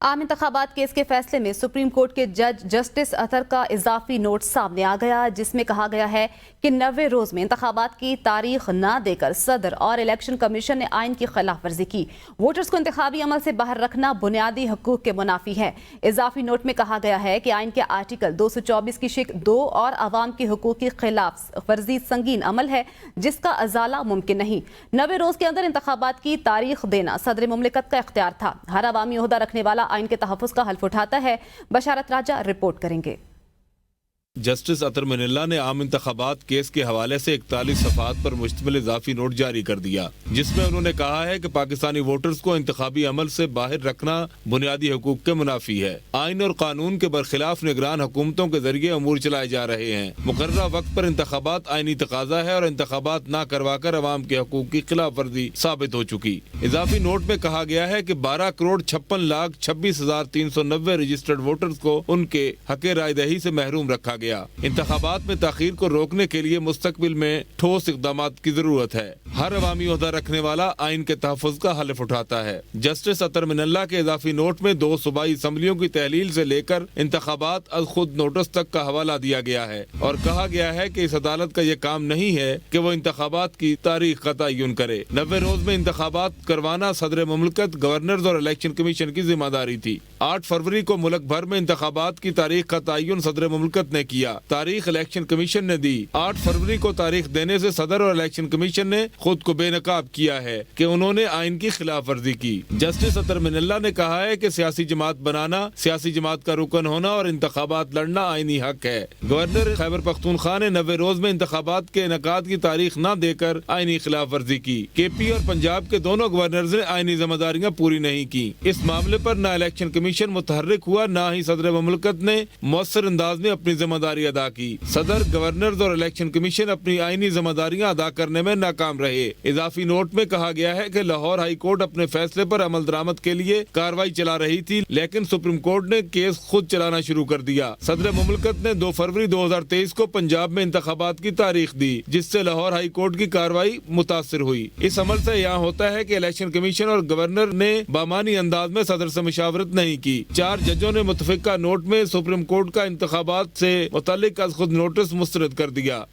عام انتخابات کیس کے فیصلے میں سپریم کورٹ کے جج جسٹس اطہر کا اضافی نوٹ سامنے آ گیا، جس میں کہا گیا ہے کہ 90 روز میں انتخابات کی تاریخ نہ دے کر صدر اور الیکشن کمیشن نے آئین کی خلاف ورزی کی۔ ووٹرز کو انتخابی عمل سے باہر رکھنا بنیادی حقوق کے منافی ہے۔ اضافی نوٹ میں کہا گیا ہے کہ آئین کے آرٹیکل 224 کی شق 2 اور عوام کے حقوق کی خلاف ورزی سنگین عمل ہے جس کا ازالہ ممکن نہیں۔ 90 روز کے اندر انتخابات کی تاریخ دینا صدر مملکت کا اختیار تھا۔ ہر عوامی عہدہ رکھنے والا آئین کے تحفظ کا حلف اٹھاتا ہے۔ بشارت راجہ رپورٹ کریں گے۔ جسٹس اطہر منلہ نے عام انتخابات کیس کے حوالے سے 41 صفحات پر مشتمل اضافی نوٹ جاری کر دیا، جس میں انہوں نے کہا ہے کہ پاکستانی ووٹرز کو انتخابی عمل سے باہر رکھنا بنیادی حقوق کے منافی ہے۔ آئین اور قانون کے برخلاف نگران حکومتوں کے ذریعے امور چلائے جا رہے ہیں۔ مقررہ وقت پر انتخابات آئینی تقاضا ہے اور انتخابات نہ کروا کر عوام کے حقوق کی خلاف ورزی ثابت ہو چکی۔ اضافی نوٹ میں کہا گیا ہے کہ 12,56,26,390 رجسٹرڈ ووٹرز کو ان کے حق رائے دہی سے محروم رکھا گیا۔ انتخابات میں تاخیر کو روکنے کے لیے مستقبل میں ٹھوس اقدامات کی ضرورت ہے۔ ہر عوامی عہدہ رکھنے والا آئین کے تحفظ کا حلف اٹھاتا ہے۔ جسٹس اطہر منلہ کے اضافی نوٹ میں 2 صوبائی اسمبلیوں کی تحلیل سے لے کر انتخابات از خود نوٹس تک کا حوالہ دیا گیا ہے اور کہا گیا ہے کہ اس عدالت کا یہ کام نہیں ہے کہ وہ انتخابات کی تاریخ کا تعین کرے۔ 90 روز میں انتخابات کروانا صدر مملکت، گورنرز اور الیکشن کمیشن کی ذمہ داری تھی۔ 8 فروری کو ملک بھر میں انتخابات کی تاریخ کا تعین صدر مملکت نے کیا۔ تاریخ الیکشن کمیشن نے دی۔ 8 فروری کو تاریخ دینے سے صدر اور الیکشن کمیشن نے خود کو بے نقاب کیا ہے کہ انہوں نے آئین کی خلاف ورزی کی۔ جسٹس اطہر منلہ نے کہا ہے کہ سیاسی جماعت بنانا، سیاسی جماعت کا رکن ہونا اور انتخابات لڑنا آئینی حق ہے۔ گورنر خیبر پختونخوا نے 90 روز میں انتخابات کے انعقاد کی تاریخ نہ دے کر آئینی خلاف ورزی کی۔ کے پی اور پنجاب کے دونوں گورنرز نے آئینی ذمہ داریاں پوری نہیں کی۔ اس معاملے پر نہ الیکشن کمیشن متحرک ہوا، نہ ہی صدر مملکت نے مؤثر انداز میں اپنی ذمہ داری ادا کی۔ صدر، گورنرز اور الیکشن کمیشن اپنی آئینی ذمہ داریاں ادا کرنے میں ناکام رہے۔ اضافی نوٹ میں کہا گیا ہے کہ لاہور ہائی کورٹ اپنے فیصلے پر عمل درآمد کے لیے کارروائی چلا رہی تھی، لیکن سپریم کورٹ نے کیس خود چلانا شروع کر دیا۔ صدر مملکت نے 2 فروری 2023 کو پنجاب میں انتخابات کی تاریخ دی، جس سے لاہور ہائی کورٹ کی کارروائی متاثر ہوئی۔ اس عمل سے یہاں ہوتا ہے کہ الیکشن کمیشن اور گورنر نے بامانی انداز میں صدر سے مشاورت نہیں کی۔ 4 ججوں نے متفقہ نوٹ میں سپریم کورٹ کا انتخابات سے متعلق از خود نوٹس مسترد کر دیا۔